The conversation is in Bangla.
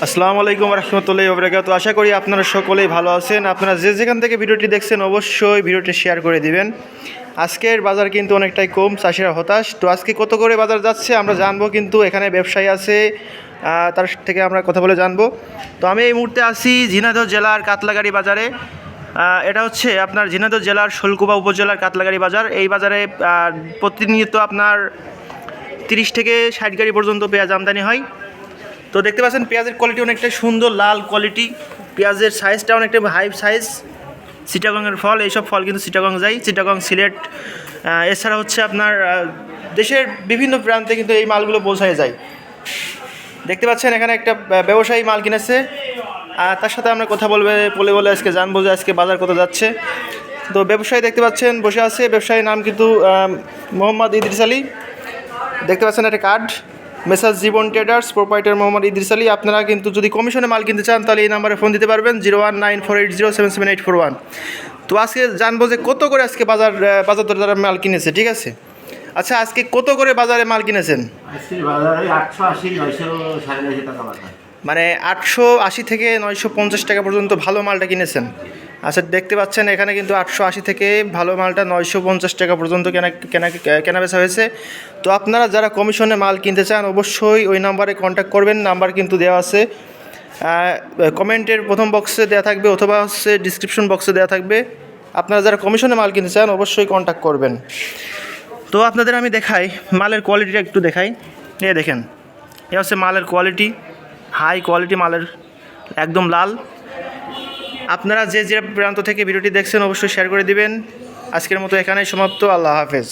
আসসালামু আলাইকুম রহমতুল্লাহি ওয়া বারাকাতুহু। আশা করি আপনারা সকলেই ভালো আছেন। আপনারা যে যেখান থেকে ভিডিওটি দেখছেন অবশ্যই ভিডিওটি শেয়ার করে দিবেন। আজকের বাজার কিন্তু অনেকটাই কম, চাষিরা হতাশ। তো আজকে কত করে বাজার যাচ্ছে আমরা জানবো, কিন্তু এখানে ব্যবসায়ী আছে, তার থেকে আমরা কথা বলে জানবো। তো আমি এই মুহূর্তে আছি ঝিনাইদহ জেলার কাতলাগাড়ি বাজারে। এটা হচ্ছে আপনার ঝিনাইদহ জেলার শোলকুপা উপজেলার কাতলাগাড়ি বাজার। এই বাজারে প্রতিনিয়ত আপনার 30 থেকে 60 গাড়ি পর্যন্ত পেঁয়াজ আমদানি হয়। তো দেখতে পাচ্ছেন পেঁয়াজের কোয়ালিটি অনেকটা সুন্দর, লাল কোয়ালিটি। পেঁয়াজের সাইজটা অনেকটা হাই সাইজ। চিটাগংয়ের ফল, এইসব ফল কিন্তু চিটাগং যায়, চিটাগং, সিলেট, এছাড়া হচ্ছে আপনার দেশের বিভিন্ন প্রান্তে কিন্তু এই মালগুলো পৌঁছায় যায়। দেখতে পাচ্ছেন এখানে একটা ব্যবসায়ী মাল কিনেছে, আর তার সাথে আমরা কথা বলে আজকে জানবো যে আজকে বাজার কত যাচ্ছে। তো ব্যবসায়ী দেখতে পাচ্ছেন বসে আছে, ব্যবসায়ীর নাম কিন্তু মোহাম্মদ ইদ্রিস আলী। দেখতে পাচ্ছেন একটা কার্ড, মেসাজ জীবন ট্রেডার্স, প্রোপাইটার মোহাম্মদ ইদ্রিস আলী। আপনারা কিন্তু যদি কমিশনে মাল কিনতে চান তাহলে এই নাম্বারে ফোন দিতে পারবেন 01948077841। তো আজকে জানবো যে কত করে আজকে বাজার দরে তারা মাল কিনেছে, ঠিক আছে? আচ্ছা, আজকে কত করে বাজারে মাল কিনেছেন? মানে 880 থেকে 950 টাকা পর্যন্ত ভালো মালটা কিনেছেন। আচ্ছা, দেখতে পাচ্ছেন এখানে কিন্তু 880 থেকে ভালো মালটা 950 টাকা পর্যন্ত কেনা বেচা হয়েছে। তো আপনারা যারা কমিশনে মাল কিনতে চান অবশ্যই ওই নাম্বারে কন্ট্যাক্ট করবেন। নাম্বার কিন্তু দেওয়া আছে, কমেন্টের প্রথম বক্সে দেওয়া থাকবে অথবা হচ্ছে ডিসক্রিপশন বক্সে দেওয়া থাকবে। আপনারা যারা কমিশনে মাল কিনতে চান অবশ্যই কন্ট্যাক্ট করবেন। তো আপনাদের আমি দেখাই মালের কোয়ালিটিটা, একটু দেখাই। দেখেন, এ হচ্ছে মালের কোয়ালিটি, হাই কোয়ালিটি মালের, একদম লাল। আপনারা যে প্রান্ত থেকে ভিডিওটি দেখছেন অবশ্যই শেয়ার করে দিবেন। আজকের মতো এখানেই সমাপ্ত। আল্লাহ হাফেজ।